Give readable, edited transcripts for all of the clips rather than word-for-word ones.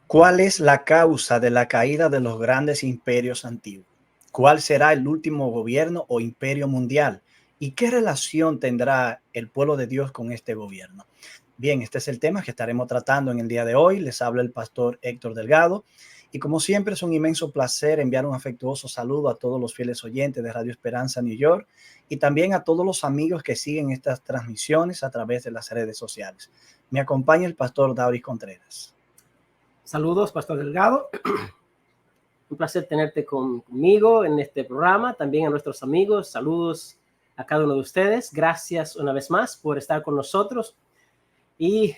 ¿Cuál es la causa de la caída de los grandes imperios antiguos? ¿Cuál será el último gobierno o imperio mundial? ¿Y qué relación tendrá el pueblo de Dios con este gobierno? Bien, este es el tema que estaremos tratando en el día de hoy. Les habla el pastor Héctor Delgado. Y como siempre es un inmenso placer enviar un afectuoso saludo a todos los fieles oyentes de Radio Esperanza New York y también a todos los amigos que siguen estas transmisiones a través de las redes sociales. Me acompaña el pastor David Contreras. Saludos, Pastor Delgado. Un placer tenerte conmigo en este programa. También a nuestros amigos, saludos a cada uno de ustedes. Gracias una vez más por estar con nosotros. Y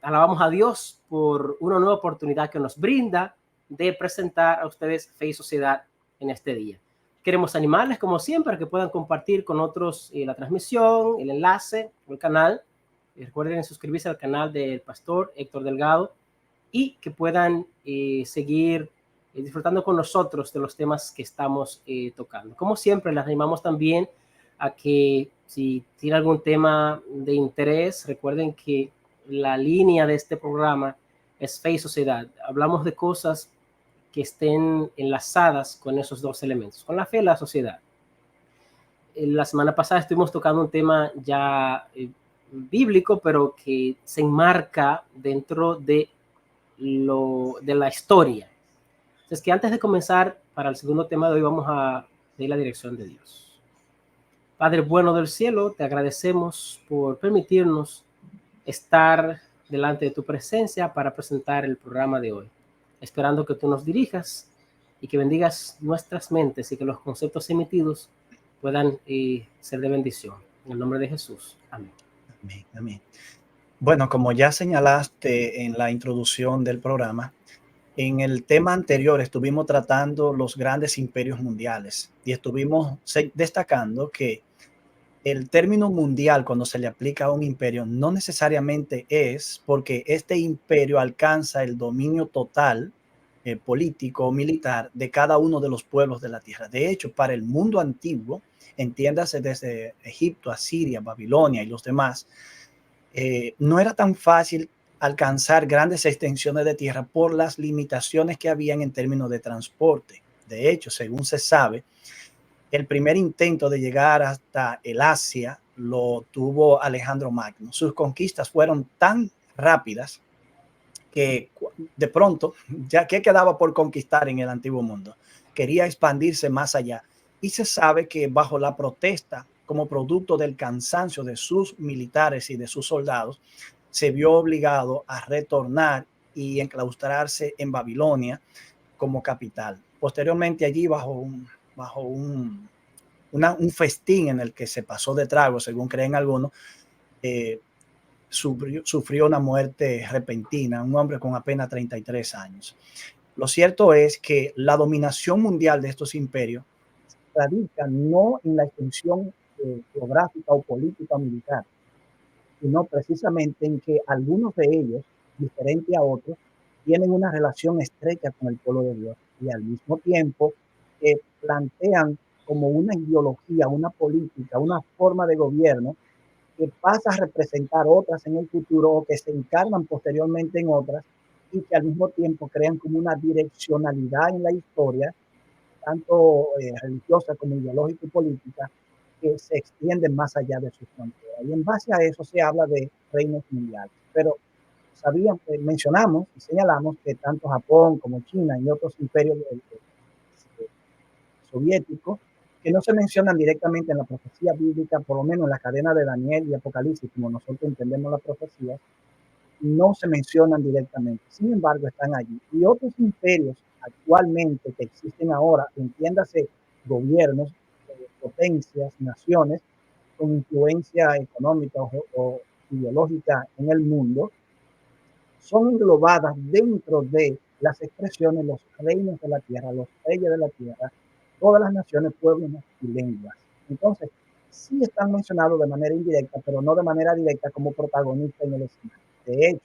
alabamos a Dios por una nueva oportunidad que nos brinda de presentar a ustedes Fe y Sociedad en este día. Queremos animarles, como siempre, a que puedan compartir con otros la transmisión, el enlace o el canal. Recuerden suscribirse al canal del Pastor Héctor Delgado y que puedan seguir disfrutando con nosotros de los temas que estamos tocando. Como siempre, les animamos también a que si tiene algún tema de interés, recuerden que la línea de este programa es Fe y Sociedad. Hablamos de cosas que estén enlazadas con esos dos elementos, con la fe y la sociedad. La semana pasada estuvimos tocando un tema ya bíblico, pero que se enmarca dentro de la historia. Entonces, que antes de comenzar para el segundo tema de hoy, vamos a pedir la dirección de Dios. Padre bueno del cielo, te agradecemos por permitirnos estar delante de tu presencia para presentar el programa de hoy, esperando que tú nos dirijas y que bendigas nuestras mentes y que los conceptos emitidos puedan ser de bendición. En el nombre de Jesús. Amén. Amén, amén. Bueno, como ya señalaste en la introducción del programa, en el tema anterior estuvimos tratando los grandes imperios mundiales y estuvimos destacando que el término mundial, cuando se le aplica a un imperio, no necesariamente es porque este imperio alcanza el dominio total político o militar de cada uno de los pueblos de la tierra. De hecho, para el mundo antiguo, entiéndase desde Egipto, Asiria, Babilonia y los demás, no era tan fácil alcanzar grandes extensiones de tierra por las limitaciones que habían en términos de transporte. De hecho, según se sabe, el primer intento de llegar hasta el Asia lo tuvo Alejandro Magno. Sus conquistas fueron tan rápidas que de pronto, ya que quedaba por conquistar en el antiguo mundo, quería expandirse más allá. Y se sabe que bajo la protesta, como producto del cansancio de sus militares y de sus soldados, se vio obligado a retornar y enclaustrarse en Babilonia como capital. Posteriormente allí, bajo un festín en el que se pasó de trago, según creen algunos, sufrió una muerte repentina, un hombre con apenas 33 años. Lo cierto es que la dominación mundial de estos imperios radica no en la extensión geográfica o política o militar, sino precisamente en que algunos de ellos, diferente a otros, tienen una relación estrecha con el pueblo de Dios y al mismo tiempo plantean como una ideología, una política, una forma de gobierno que pasa a representar otras en el futuro o que se encarnan posteriormente en otras y que al mismo tiempo crean como una direccionalidad en la historia, tanto religiosa como ideológica y política, que se extienden más allá de sus fronteras. Y en base a eso se habla de reinos mundiales. Pero mencionamos y señalamos que tanto Japón como China y otros imperios soviéticos que no se mencionan directamente en la profecía bíblica, por lo menos en la cadena de Daniel y Apocalipsis, como nosotros entendemos las profecías, no se mencionan directamente. Sin embargo, están allí. Y otros imperios actualmente que existen ahora, entiéndase gobiernos, potencias, naciones con influencia económica o ideológica en el mundo, son englobadas dentro de las expresiones, los reinos de la tierra, los reyes de la tierra, todas las naciones, pueblos y lenguas. Entonces, sí están mencionados de manera indirecta, pero no de manera directa como protagonistas en el escenario. De hecho,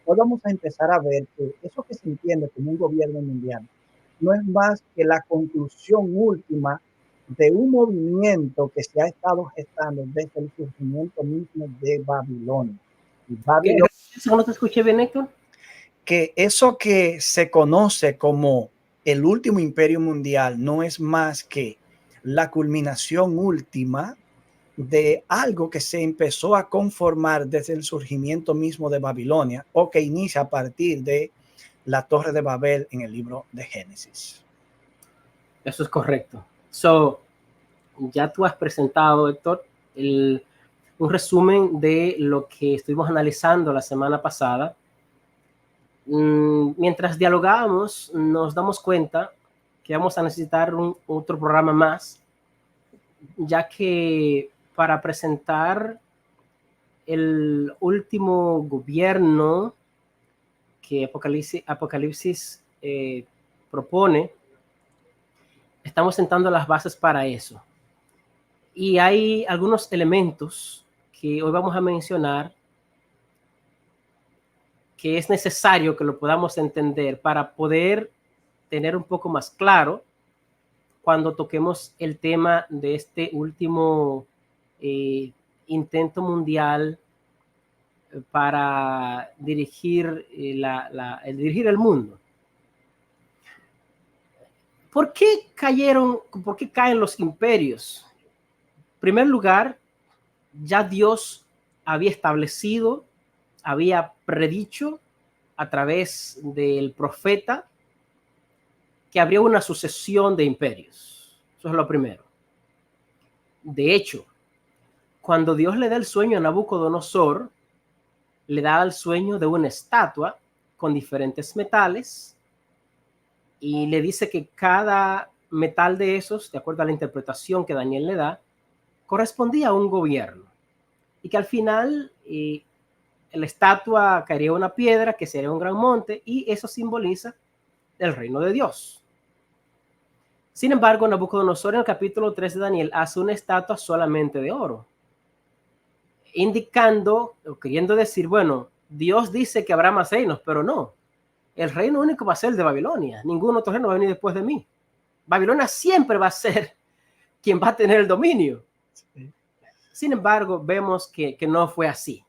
hoy vamos a empezar a ver que eso que se entiende como un gobierno mundial no es más que la conclusión última de un movimiento que se ha estado gestando desde el surgimiento mismo de Babilonia. Y Babilonia, ¿No te escuché bien, Héctor? que eso que se conoce como el último imperio mundial no es más que la culminación última de algo que se empezó a conformar desde el surgimiento mismo de Babilonia, o que inicia a partir de la Torre de Babel en el libro de Génesis. Eso es correcto. So, ya tú has presentado, Héctor, un resumen de lo que estuvimos analizando la semana pasada. Mientras dialogábamos, nos damos cuenta que vamos a necesitar otro programa más, ya que para presentar el último gobierno que Apocalipsis propone, estamos sentando las bases para eso. Y hay algunos elementos que hoy vamos a mencionar que es necesario que lo podamos entender para poder tener un poco más claro cuando toquemos el tema de este último intento mundial para dirigir, dirigir el mundo. ¿Por qué caen los imperios? En primer lugar, ya Dios había establecido, había predicho a través del profeta que habría una sucesión de imperios. Eso es lo primero. De hecho, cuando Dios le da el sueño a Nabucodonosor, le da el sueño de una estatua con diferentes metales y le dice que cada metal de esos, de acuerdo a la interpretación que Daniel le da, correspondía a un gobierno y que al final la estatua caería una piedra que sería un gran monte y eso simboliza el reino de Dios. Sin embargo, Nabucodonosor en el capítulo 3 de Daniel hace una estatua solamente de oro, indicando o queriendo decir, bueno, Dios dice que habrá más reinos, pero no. El reino único va a ser el de Babilonia. Ningún otro reino va a venir después de mí. Babilonia siempre va a ser quien va a tener el dominio. Sí. Sin embargo, vemos que no fue así.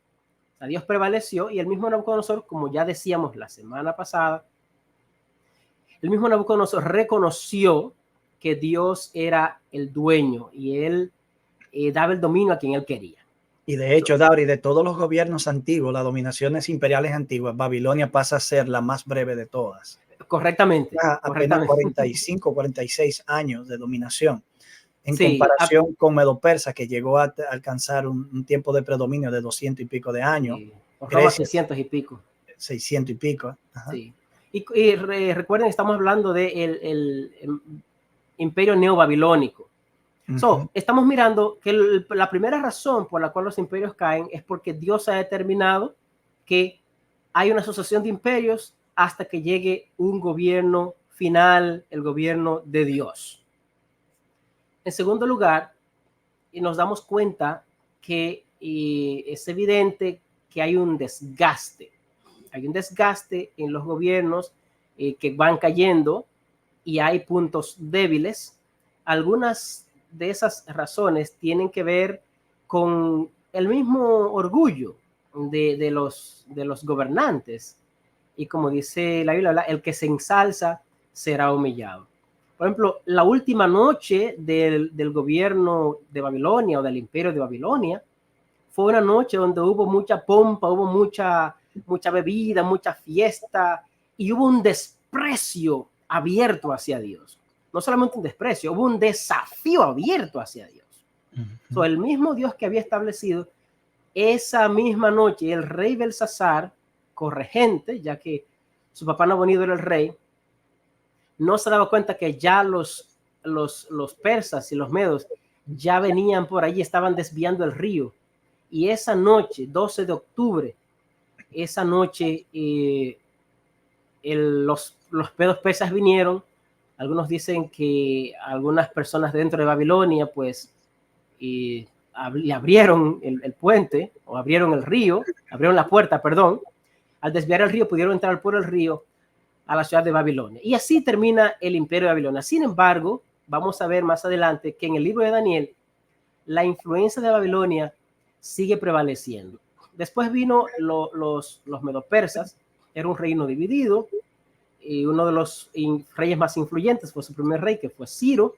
O sea, Dios prevaleció y el mismo Nabucodonosor, como ya decíamos la semana pasada, el mismo Nabucodonosor reconoció que Dios era el dueño y él daba el dominio a quien él quería. Y de hecho, Dauri, de todos los gobiernos antiguos, las dominaciones imperiales antiguas, Babilonia pasa a ser la más breve de todas. Correctamente. Apenas 45, 46 años de dominación. En comparación con Medo-Persa, que llegó a alcanzar un tiempo de predominio de 200 y pico de años. Sí. Roma 600 y pico. 600 y pico. Ajá. Sí. Y recuerden, estamos hablando del el imperio neobabilónico. So, estamos mirando que la primera razón por la cual los imperios caen es porque Dios ha determinado que hay una asociación de imperios hasta que llegue un gobierno final, el gobierno de Dios. En segundo lugar, nos damos cuenta que es evidente que hay un desgaste. Hay un desgaste en los gobiernos que van cayendo y hay puntos débiles. Algunas de esas razones tienen que ver con el mismo orgullo de los gobernantes. Y como dice la Biblia, el que se ensalza será humillado. Por ejemplo, la última noche del gobierno de Babilonia o del imperio de Babilonia fue una noche donde hubo mucha pompa, hubo mucha bebida, mucha fiesta y hubo un desprecio abierto hacia Dios. No solamente un desprecio, hubo un desafío abierto hacia Dios. So, el mismo Dios que había establecido esa misma noche, el rey Belsasar, corregente, ya que su papá Nabonido era el rey, no se daba cuenta que ya los persas y los medos ya venían por allí, estaban desviando el río. Y esa noche, 12 de octubre, esa noche los medos persas vinieron. Algunos dicen que algunas personas dentro de Babilonia pues le abrieron el puente o abrieron el río, abrieron la puerta, perdón. Al desviar el río pudieron entrar por el río a la ciudad de Babilonia. Y así termina el imperio de Babilonia. Sin embargo, vamos a ver más adelante que en el libro de Daniel la influencia de Babilonia sigue prevaleciendo. Después vino los medopersas. era un reino dividido, y uno de los reyes más influyentes fue su primer rey, que fue Ciro,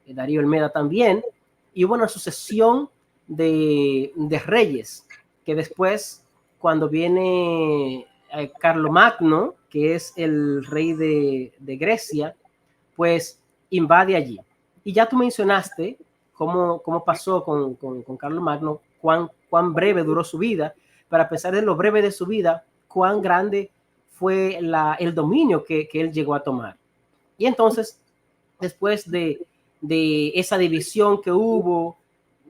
Darío el Meda también, y hubo una sucesión de reyes, que después, cuando viene Carlomagno, que es el rey de Grecia, pues invade allí. Y ya tú mencionaste cómo pasó con Carlomagno, cuán breve duró su vida, pero a pesar de lo breve de su vida, cuán grande fue el dominio que él llegó a tomar. Y entonces, después de esa división que hubo,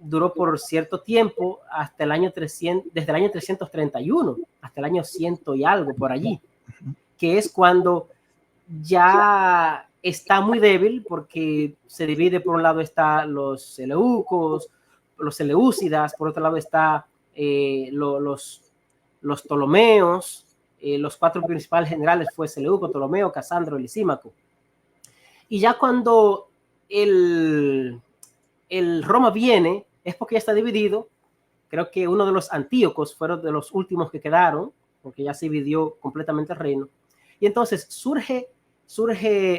duró por cierto tiempo, hasta el año 300, desde el año 331 hasta el año 100 y algo por allí, que es cuando ya está muy débil, porque se divide. Por un lado está los seleucos, los seleucidas, por otro lado está los ptolomeos. Los 4 principales generales fue Seleuco, Ptolomeo, Casandro y Lisímaco. Y ya cuando el Roma viene, es porque ya está dividido. Creo que uno de los Antíocos fueron de los últimos que quedaron, porque ya se dividió completamente el reino. Y entonces surge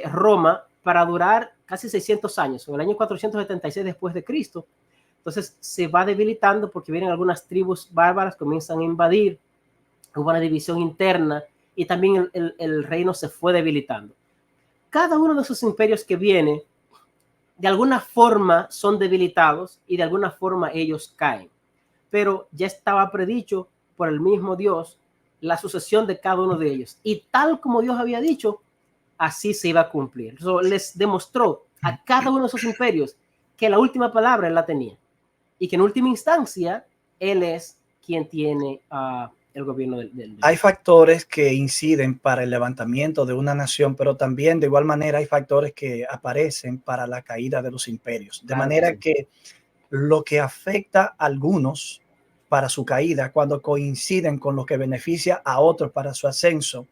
Roma para durar casi 600 años, en el año 476 después de Cristo. Entonces se va debilitando porque vienen algunas tribus bárbaras, comienzan a invadir, hubo una división interna y también el reino se fue debilitando. Cada uno de esos imperios que viene, de alguna forma son debilitados y de alguna forma ellos caen. Pero ya estaba predicho por el mismo Dios la sucesión de cada uno de ellos. Y tal como Dios había dicho, así se iba a cumplir. Eso les demostró a cada uno de esos imperios que la última palabra él la tenía. Y que en última instancia, él es quien tiene el gobierno del Hay factores que inciden para el levantamiento de una nación, pero también de igual manera hay factores que aparecen para la caída de los imperios. De manera que lo que afecta a algunos para su caída, cuando coinciden con lo que beneficia a otros para su ascenso,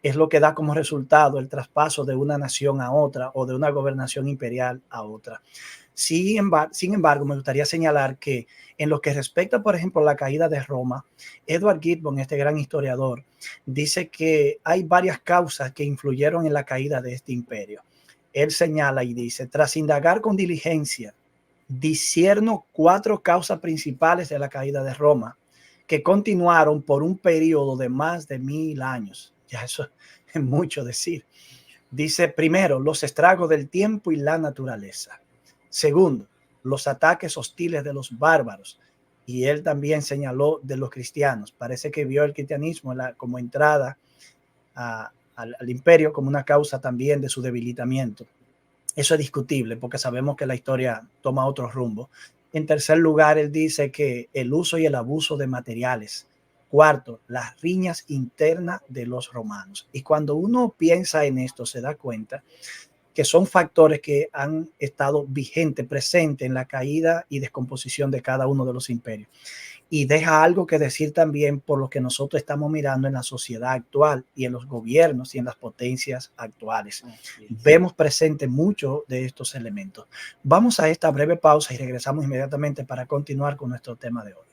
es lo que da como resultado el traspaso de una nación a otra o de una gobernación imperial a otra. Sin embargo, me gustaría señalar que en lo que respecta, por ejemplo, a la caída de Roma, Edward Gibbon, este gran historiador, dice que hay varias causas que influyeron en la caída de este imperio. Él señala y dice: tras indagar con diligencia, discierno 4 causas principales de la caída de Roma, que continuaron por un periodo de más de 1000 años. Ya eso es mucho decir. Dice: primero, los estragos del tiempo y la naturaleza. Segundo, los ataques hostiles de los bárbaros. Y él también señaló de los cristianos. Parece que vio el cristianismo como entrada al imperio como una causa también de su debilitamiento. Eso es discutible porque sabemos que la historia toma otro rumbo. En tercer lugar, él dice que el uso y el abuso de materiales. Cuarto, las riñas internas de los romanos. Y cuando uno piensa en esto, se da cuenta que son factores que han estado vigentes, presentes en la caída y descomposición de cada uno de los imperios. Y deja algo que decir también por lo que nosotros estamos mirando en la sociedad actual y en los gobiernos y en las potencias actuales. Vemos presente muchos de estos elementos. Vamos a esta breve pausa y regresamos inmediatamente para continuar con nuestro tema de hoy.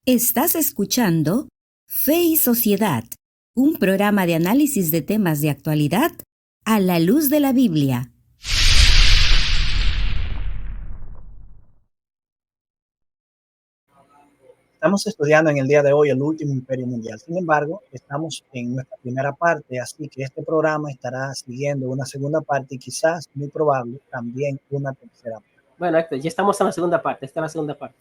Estás escuchando Fe y Sociedad, un programa de análisis de temas de actualidad a la luz de la Biblia. Estamos estudiando en el día de hoy el último imperio mundial. Sin embargo, estamos en nuestra primera parte, así que este programa estará siguiendo una segunda parte y quizás, muy probable, también una tercera parte. Bueno, Héctor, ya estamos en la segunda parte. Esta es la segunda parte.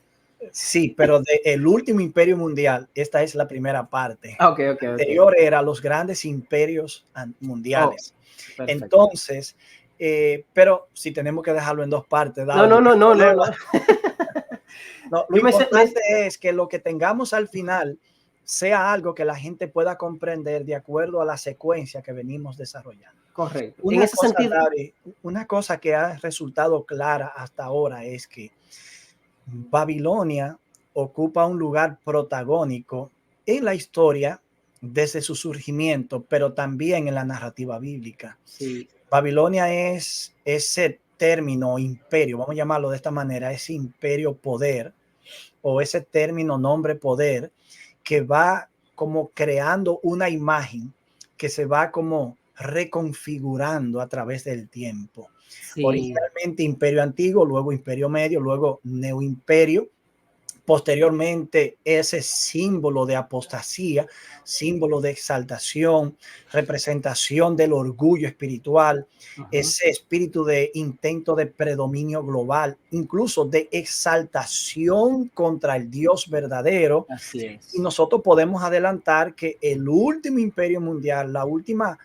Sí, pero del último imperio mundial, esta es la primera parte. Okay. Anterior era los grandes imperios mundiales. Entonces, pero si tenemos que dejarlo en 2 partes. No. No, lo importante es que lo que tengamos al final sea algo que la gente pueda comprender de acuerdo a la secuencia que venimos desarrollando. Correcto. En ese sentido, David, una cosa que ha resultado clara hasta ahora es que Babilonia ocupa un lugar protagónico en la historia desde su surgimiento, pero también en la narrativa bíblica. Sí. Babilonia es ese término imperio, vamos a llamarlo de esta manera, ese imperio poder o ese término nombre poder que va como creando una imagen que se va como reconfigurando a través del tiempo. Sí, Originalmente Imperio Antiguo, luego Imperio Medio, luego Neoimperio. Posteriormente, ese símbolo de apostasía, símbolo de exaltación, representación del orgullo espiritual, ese espíritu de intento de predominio global, incluso de exaltación contra el Dios verdadero. así Y es. nosotros podemos adelantar que el último imperio mundial, la última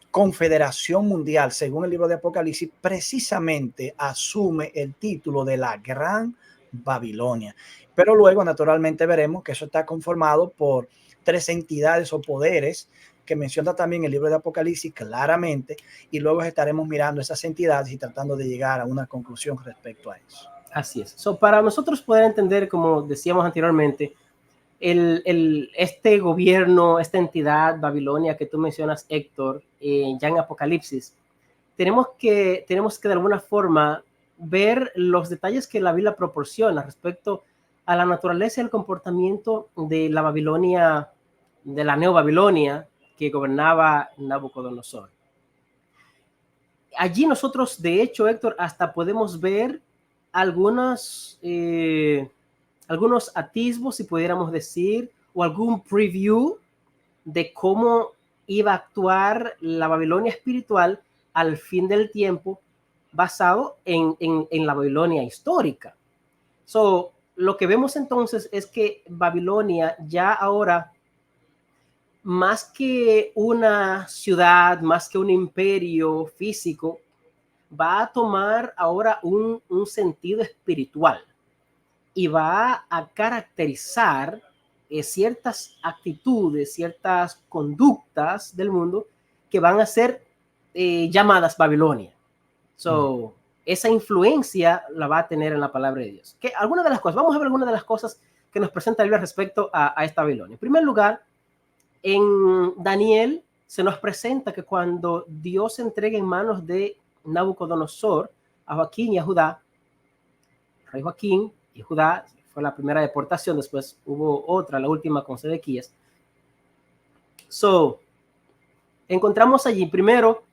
confederación mundial, según el libro de Apocalipsis, precisamente asume el título de la Gran Babilonia. Pero luego, naturalmente, veremos que eso está conformado por 3 entidades o poderes que menciona también el libro de Apocalipsis claramente, y luego estaremos mirando esas entidades y tratando de llegar a una conclusión respecto a eso. Así es. So, para nosotros poder entender, como decíamos anteriormente, este gobierno, esta entidad Babilonia que tú mencionas, Héctor, ya en Apocalipsis, tenemos que de alguna forma ver los detalles que la Biblia proporciona respecto a la naturaleza y el comportamiento de la Babilonia, de la Neobabilonia que gobernaba Nabucodonosor. Allí nosotros, de hecho, Héctor, hasta podemos ver algunos atisbos, si pudiéramos decir, o algún preview de cómo iba a actuar la Babilonia espiritual al fin del tiempo, basado en la Babilonia histórica. So, lo que vemos entonces es que Babilonia ya ahora, más que una ciudad, más que un imperio físico, va a tomar ahora un sentido espiritual y va a caracterizar ciertas actitudes, ciertas conductas del mundo que van a ser llamadas Babilonia. So, esa influencia la va a tener en la palabra de Dios. Algunas de las cosas, vamos a ver algunas de las cosas que nos presenta la Biblia respecto a esta Babilonia. En primer lugar, en Daniel se nos presenta que cuando Dios entrega en manos de Nabucodonosor a Joaquín y a Judá, rey Joaquín y Judá, fue la primera deportación, después hubo otra, la última con Sedequías. So, encontramos allí primero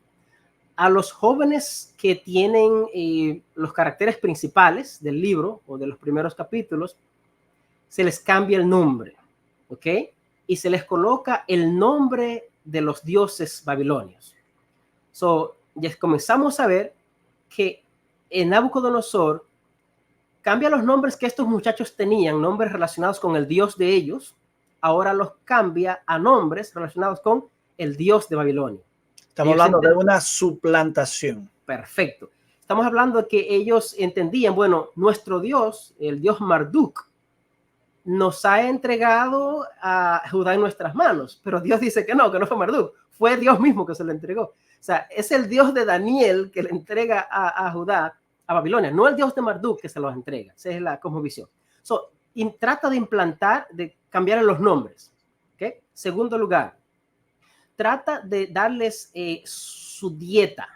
a los jóvenes que tienen los caracteres principales del libro o de los primeros capítulos, se les cambia el nombre, ¿ok? Y se les coloca el nombre de los dioses babilonios. So, ya comenzamos a ver que en Nabucodonosor cambia los nombres que estos muchachos tenían, nombres relacionados con el dios de ellos, ahora los cambia a nombres relacionados con el dios de Babilonia. Estamos hablando de una suplantación. Perfecto. Estamos hablando de que ellos entendían, bueno, nuestro dios, el dios Marduk, nos ha entregado a Judá en nuestras manos, pero Dios dice que no fue Marduk, fue Dios mismo que se lo entregó. O sea, es el Dios de Daniel que le entrega a Judá, a Babilonia, no el Dios de Marduk que se los entrega. Esa es la cosmovisión. So, trata de implantar, de cambiar los nombres. ¿Okay? Segundo lugar, trata de darles su dieta.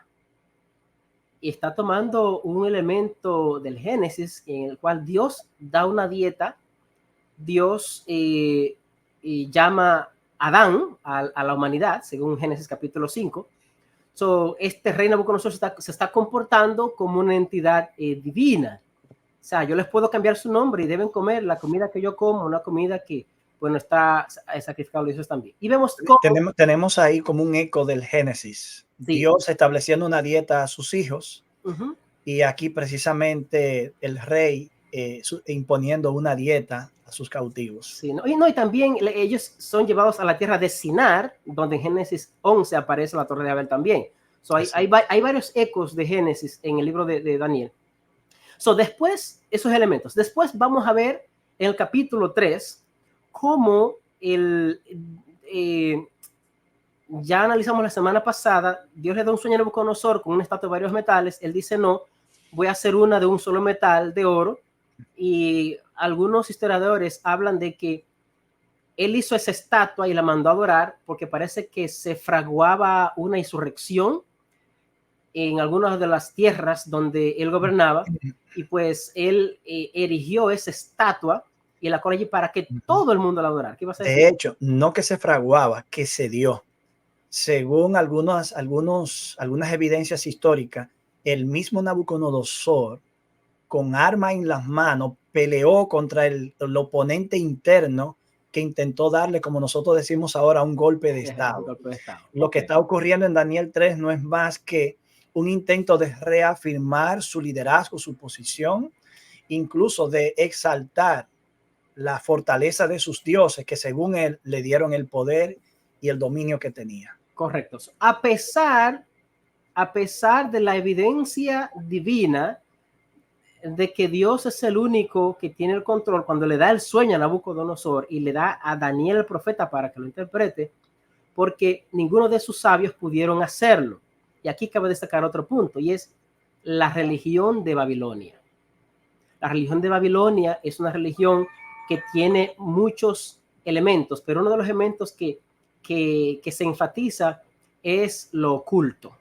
Y está tomando un elemento del Génesis en el cual Dios da una dieta. Dios llama a Adán a la humanidad, según Génesis capítulo 5. So, este rey Nabucodonosor se está comportando como una entidad divina. O sea, yo les puedo cambiar su nombre y deben comer la comida que yo como, una comida que, bueno, está sacrificado a Dios también. Y vemos cómo tenemos ahí como un eco del Génesis. Sí. Dios estableciendo una dieta a sus hijos, y aquí precisamente el rey imponiendo una dieta a sus cautivos. Sí, y también ellos son llevados a la tierra de Sinar, donde en Génesis 11 aparece la Torre de Babel también. So, hay varios ecos de Génesis en el libro de Daniel. So, después, esos elementos. Después vamos a ver en el capítulo 3 cómo ya analizamos la semana pasada, Dios le da un sueño a Nabucodonosor con una estatua de varios metales. Él dice, no, voy a hacer una de un solo metal, de oro. Y algunos historiadores hablan de que él hizo esa estatua y la mandó a adorar porque parece que se fraguaba una insurrección en algunas de las tierras donde él gobernaba, y pues él erigió esa estatua y la colocó allí para que todo el mundo la adorara. ¿Qué ibas a decir? De hecho, no que se fraguaba, que se dio. Según algunas evidencias históricas, el mismo Nabucodonosor, con arma en las manos, peleó contra el oponente interno que intentó darle, como nosotros decimos ahora, un golpe de Estado. Golpe de Estado. Lo que está ocurriendo en Daniel 3 no es más que un intento de reafirmar su liderazgo, su posición, incluso de exaltar la fortaleza de sus dioses, que según él le dieron el poder y el dominio que tenía. Correcto. A pesar de la evidencia divina de que Dios es el único que tiene el control, cuando le da el sueño a Nabucodonosor y le da a Daniel el profeta para que lo interprete, porque ninguno de sus sabios pudieron hacerlo. Y aquí cabe destacar otro punto, y es la religión de Babilonia. La religión de Babilonia es una religión que tiene muchos elementos, pero uno de los elementos que se enfatiza es lo oculto,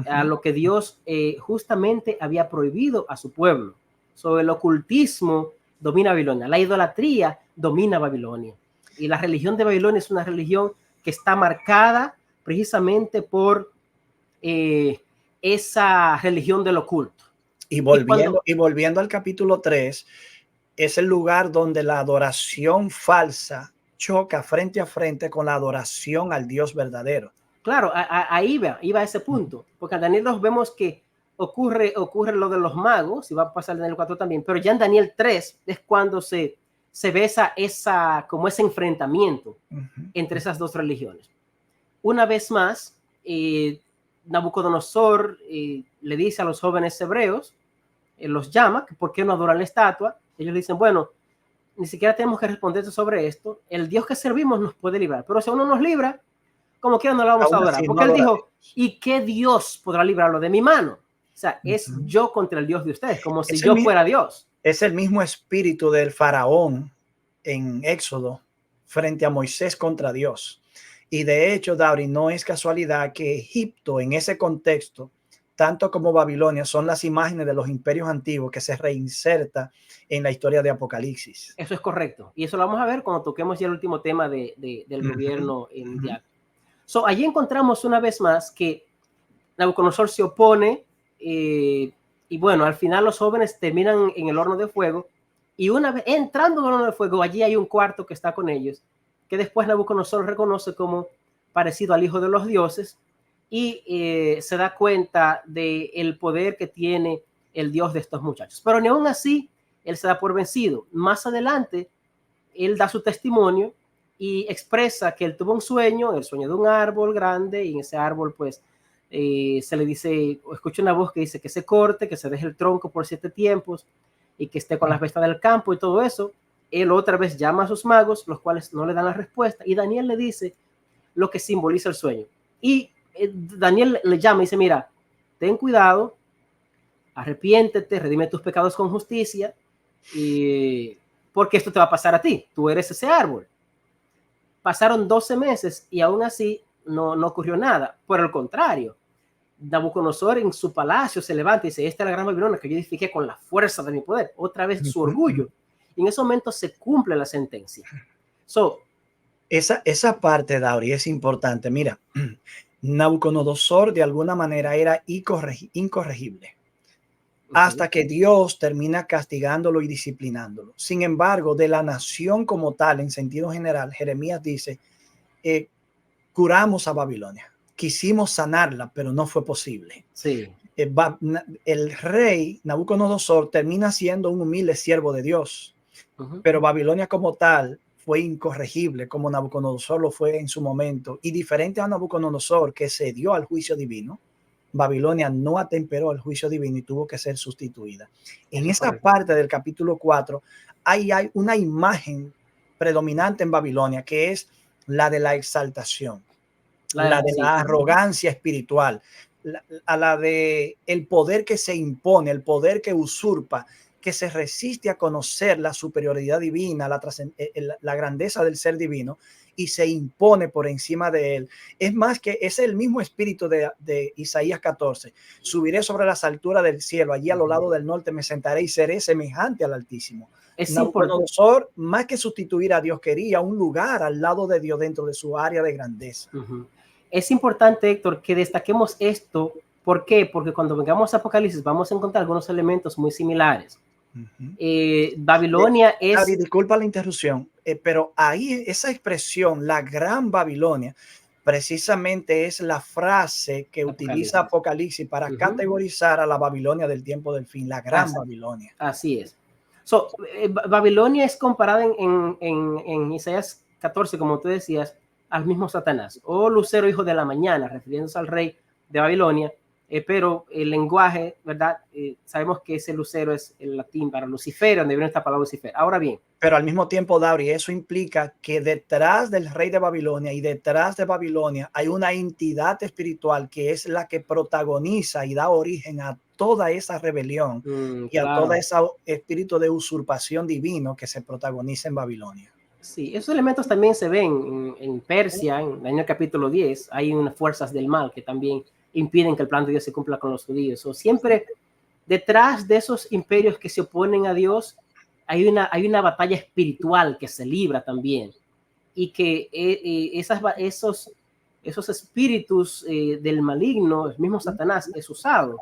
a lo que Dios justamente había prohibido a su pueblo. So, el ocultismo domina Babilonia, la idolatría domina Babilonia, y la religión de Babilonia es una religión que está marcada precisamente por esa religión del oculto. Y volviendo al capítulo 3, es el lugar donde la adoración falsa choca frente a frente con la adoración al Dios verdadero. Claro, ahí iba a ese punto, porque en Daniel 2 vemos que ocurre lo de los magos, y va a pasar en Daniel 4 también, pero ya en Daniel 3 es cuando se ve como ese enfrentamiento entre esas dos religiones. Una vez más, Nabucodonosor le dice a los jóvenes hebreos, los llama, ¿por qué no adoran la estatua? Ellos le dicen, bueno, ni siquiera tenemos que responder sobre esto, el Dios que servimos nos puede librar, pero si uno nos libra, como quiera no lo vamos a adorar, porque él dijo, ¿y qué Dios podrá librarlo de mi mano? O sea, es yo contra el Dios de ustedes, como si yo fuera Dios. Es el mismo espíritu del faraón en Éxodo frente a Moisés contra Dios. Y de hecho, Dauri, no es casualidad que Egipto en ese contexto, tanto como Babilonia, son las imágenes de los imperios antiguos que se reinserta en la historia de Apocalipsis. Eso es correcto. Y eso lo vamos a ver cuando toquemos ya el último tema del gobierno mundial. So, allí encontramos una vez más que Nabucodonosor se opone y bueno, al final los jóvenes terminan en el horno de fuego, y una vez entrando en el horno de fuego, allí hay un cuarto que está con ellos, que después Nabucodonosor reconoce como parecido al hijo de los dioses, y se da cuenta del poder que tiene el Dios de estos muchachos. Pero ni aún así, él se da por vencido. Más adelante, él da su testimonio y expresa que él tuvo un sueño, el sueño de un árbol grande, y en ese árbol pues se le dice, o escucha una voz que dice que se corte, que se deje el tronco por 7 tiempos y que esté con las bestias del campo y todo eso. Él otra vez llama a sus magos, los cuales no le dan la respuesta, y Daniel le dice lo que simboliza el sueño. Y Daniel le llama y dice, mira, ten cuidado, arrepiéntete, redime tus pecados con justicia, porque esto te va a pasar a ti, tú eres ese árbol. Pasaron 12 meses y aún así no ocurrió nada. Por el contrario, Nabucodonosor en su palacio se levanta y dice, esta es la gran Babilonia que yo edifiqué con la fuerza de mi poder. Otra vez su orgullo. Y en ese momento se cumple la sentencia. Esa parte, Dauri, es importante. Mira, Nabucodonosor de alguna manera era incorregible. Hasta que Dios termina castigándolo y disciplinándolo. Sin embargo, de la nación como tal, en sentido general, Jeremías dice, curamos a Babilonia, quisimos sanarla, pero no fue posible. Sí. El rey Nabucodonosor termina siendo un humilde siervo de Dios, pero Babilonia como tal fue incorregible, como Nabucodonosor lo fue en su momento, y diferente a Nabucodonosor, que se dio al juicio divino, Babilonia no atemperó el juicio divino y tuvo que ser sustituida. En esa parte del capítulo 4 hay una imagen predominante en Babilonia, que es la de la exaltación, la de la arrogancia espiritual, la de el poder que se impone, el poder que usurpa, que se resiste a conocer la superioridad divina, la grandeza del ser divino, y se impone por encima de él. Es más que es el mismo espíritu de Isaías 14. Subiré sobre las alturas del cielo, allí a lo lado del norte me sentaré y seré semejante al Altísimo. Nabucodonosor, más que sustituir a Dios, quería un lugar al lado de Dios dentro de su área de grandeza. Es importante, Héctor, que destaquemos esto. ¿Por qué? Porque cuando vengamos a Apocalipsis vamos a encontrar algunos elementos muy similares. Babilonia es... David, disculpa la interrupción, pero ahí esa expresión, la gran Babilonia, precisamente es la frase que utiliza Apocalipsis para categorizar a la Babilonia del tiempo del fin, la gran Babilonia. Así es. Babilonia es comparada en Isaías 14, como tú decías, al mismo Satanás, o lucero hijo de la mañana, refiriéndose al rey de Babilonia, pero el lenguaje, ¿verdad? Sabemos que ese lucero es el latín para Lucifer, donde viene esta palabra Lucifer. Ahora bien. Pero al mismo tiempo, Dauri, eso implica que detrás del rey de Babilonia y detrás de Babilonia hay una entidad espiritual que es la que protagoniza y da origen a toda esa rebelión y a todo ese espíritu de usurpación divino que se protagoniza en Babilonia. Sí, esos elementos también se ven en Persia, en el capítulo 10, hay unas fuerzas del mal que también impiden que el plan de Dios se cumpla con los judíos. Siempre detrás de esos imperios que se oponen a Dios hay una batalla espiritual que se libra también, y que esos espíritus del maligno, el mismo Satanás, es usado.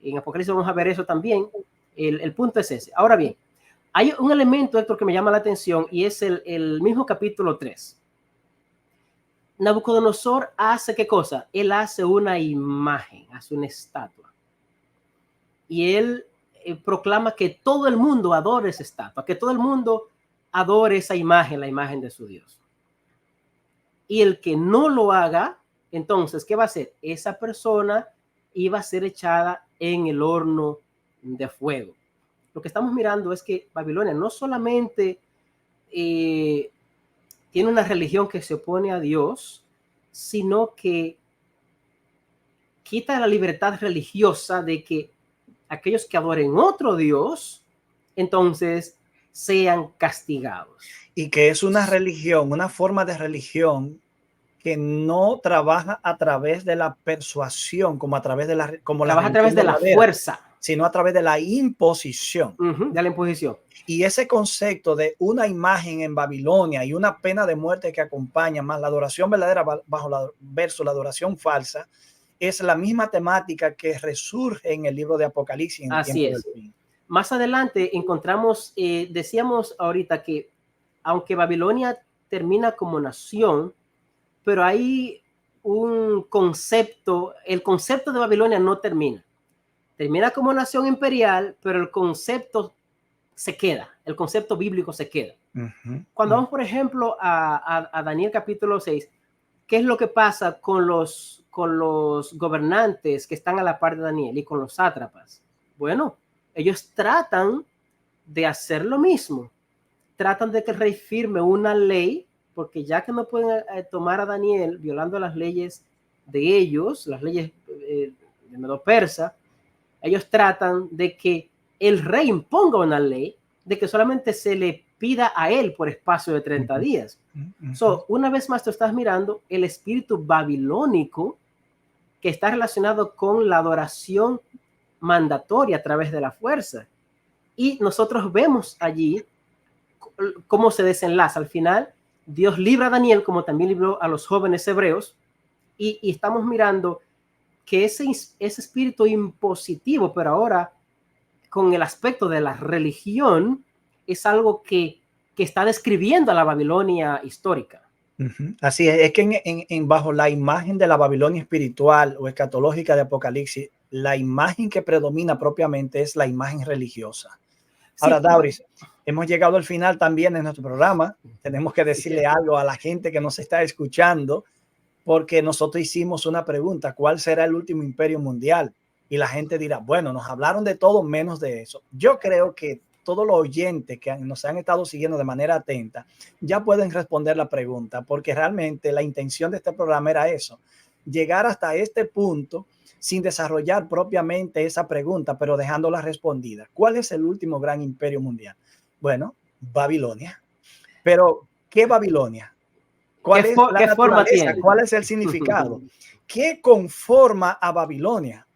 En Apocalipsis vamos a ver eso también. El punto es ese. Ahora bien, hay un elemento, Héctor, que me llama la atención, y es el mismo capítulo 3. Nabucodonosor hace ¿qué cosa? Él hace una imagen, hace una estatua. Y él proclama que todo el mundo adore esa estatua, que todo el mundo adore esa imagen, la imagen de su Dios. Y el que no lo haga, entonces, ¿qué va a hacer? Esa persona iba a ser echada en el horno de fuego. Lo que estamos mirando es que Babilonia no solamente tiene una religión que se opone a Dios, sino que quita la libertad religiosa de que aquellos que adoren otro Dios, entonces sean castigados. Y que es una religión, una forma de religión que no trabaja a través de la persuasión, como a través de la fuerza, sino a través de la imposición. De la imposición. Y ese concepto de una imagen en Babilonia y una pena de muerte que acompaña, más la adoración verdadera versus la adoración falsa, es la misma temática que resurge en el libro de Apocalipsis. Así es. Más adelante encontramos, decíamos ahorita que aunque Babilonia termina como nación, pero hay un concepto, el concepto de Babilonia no termina. Termina como nación imperial, pero el concepto se queda, el concepto bíblico se queda. Cuando vamos, por ejemplo, a Daniel capítulo 6, ¿qué es lo que pasa con los gobernantes que están a la par de Daniel y con los sátrapas? Bueno, ellos tratan de hacer lo mismo. Tratan de que el rey firme una ley, porque ya que no pueden tomar a Daniel violando las leyes de ellos, las leyes de Medo-Persa, ellos tratan de que el rey imponga una ley de que solamente se le pida a él por espacio de 30 días. Una vez más tú estás mirando el espíritu babilónico que está relacionado con la adoración mandatoria a través de la fuerza. Y nosotros vemos allí cómo se desenlaza. Al final, Dios libra a Daniel, como también libró a los jóvenes hebreos, y estamos mirando que ese espíritu impositivo, pero ahora con el aspecto de la religión, es algo que está describiendo a la Babilonia histórica. Así es que bajo la imagen de la Babilonia espiritual o escatológica de Apocalipsis, la imagen que predomina propiamente es la imagen religiosa. Ahora, Dauris, hemos llegado al final también de nuestro programa. Tenemos que decirle algo a la gente que nos está escuchando, porque nosotros hicimos una pregunta: ¿cuál será el último imperio mundial? Y la gente dirá, bueno, nos hablaron de todo menos de eso. Yo creo que todos los oyentes que nos han estado siguiendo de manera atenta ya pueden responder la pregunta, porque realmente la intención de este programa era eso, llegar hasta este punto sin desarrollar propiamente esa pregunta, pero dejándola respondida. ¿Cuál es el último gran imperio mundial? Bueno, Babilonia. Pero, ¿qué Babilonia? ¿Cuál es la ¿Qué forma naturaleza? tiene? ¿Cuál es el significado? ¿Qué conforma a Babilonia?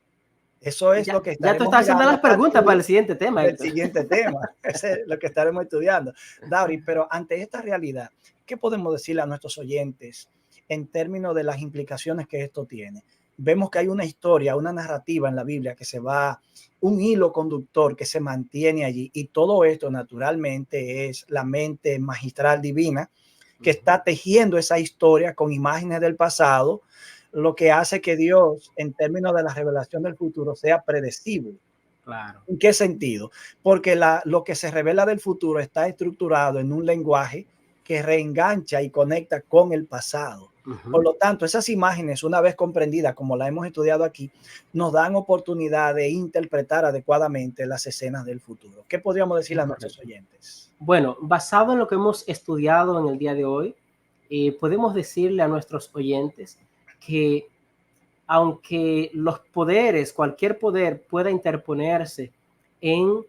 Eso es lo que Ya tú estaremos estás haciendo mirando las preguntas para el siguiente tema. el siguiente tema. Ese es lo que estaremos estudiando. Dauri, pero ante esta realidad, ¿qué podemos decirle a nuestros oyentes en términos de las implicaciones que esto tiene? Vemos que hay una historia, una narrativa en la Biblia que se va, un hilo conductor que se mantiene allí, y todo esto naturalmente es la mente magistral divina que está tejiendo esa historia con imágenes del pasado, lo que hace que Dios, en términos de la revelación del futuro, sea predecible. Claro. ¿En qué sentido? Porque lo que se revela del futuro está estructurado en un lenguaje que reengancha y conecta con el pasado. Por lo tanto, esas imágenes, una vez comprendidas, como la hemos estudiado aquí, nos dan oportunidad de interpretar adecuadamente las escenas del futuro. ¿Qué podríamos decirle a nuestros oyentes? Bueno, basado en lo que hemos estudiado en el día de hoy, podemos decirle a nuestros oyentes que aunque los poderes, cualquier poder pueda interponerse en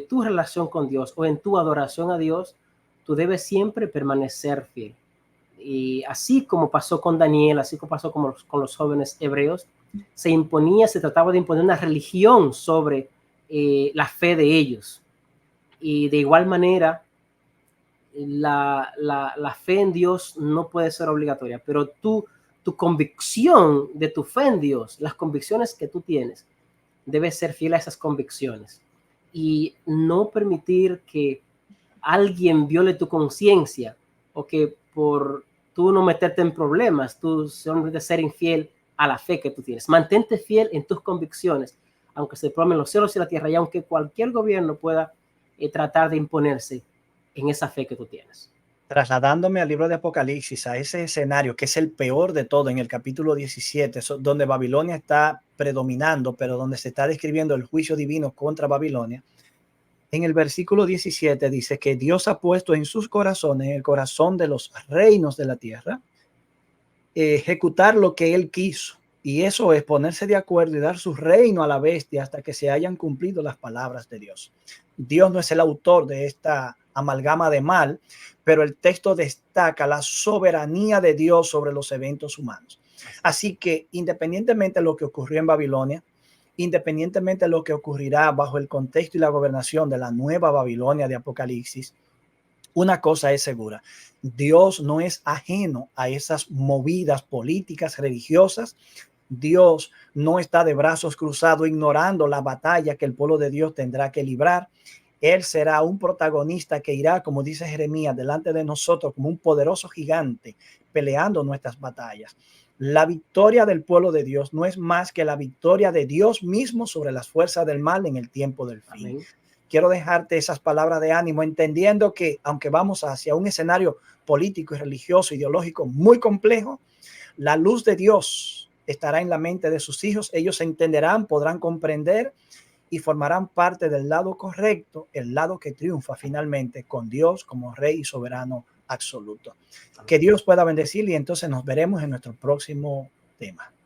tu relación con Dios o en tu adoración a Dios, tú debes siempre permanecer fiel. Y así como pasó con Daniel, así como pasó con los jóvenes hebreos, se trataba de imponer una religión sobre la fe de ellos. Y de igual manera, la fe en Dios no puede ser obligatoria, pero tu convicción de tu fe en Dios, las convicciones que tú tienes, debes ser fiel a esas convicciones y no permitir que alguien viole tu conciencia o que por tú no meterte en problemas, tú solamente ser infiel a la fe que tú tienes. Mantente fiel en tus convicciones, aunque se promen los cielos y la tierra, y aunque cualquier gobierno pueda tratar de imponerse en esa fe que tú tienes. Trasladándome al libro de Apocalipsis, a ese escenario que es el peor de todo, en el capítulo 17, donde Babilonia está predominando, pero donde se está describiendo el juicio divino contra Babilonia. En el versículo 17 dice que Dios ha puesto en sus corazones, en el corazón de los reinos de la tierra, ejecutar lo que él quiso. Y eso es ponerse de acuerdo y dar su reino a la bestia hasta que se hayan cumplido las palabras de Dios. Dios no es el autor de esta amalgama de mal, pero el texto destaca la soberanía de Dios sobre los eventos humanos. Así que independientemente de lo que ocurrió en Babilonia, independientemente de lo que ocurrirá bajo el contexto y la gobernación de la nueva Babilonia de Apocalipsis, una cosa es segura: Dios no es ajeno a esas movidas políticas, religiosas. Dios no está de brazos cruzados ignorando la batalla que el pueblo de Dios tendrá que librar. Él será un protagonista que irá, como dice Jeremías, delante de nosotros como un poderoso gigante peleando nuestras batallas. La victoria del pueblo de Dios no es más que la victoria de Dios mismo sobre las fuerzas del mal en el tiempo del fin. Amén. Quiero dejarte esas palabras de ánimo, entendiendo que aunque vamos hacia un escenario político y religioso, ideológico muy complejo, la luz de Dios estará en la mente de sus hijos. Ellos entenderán, podrán comprender y formarán parte del lado correcto, el lado que triunfa finalmente con Dios como Rey y soberano absoluto. Que Dios pueda bendecir, y entonces nos veremos en nuestro próximo tema.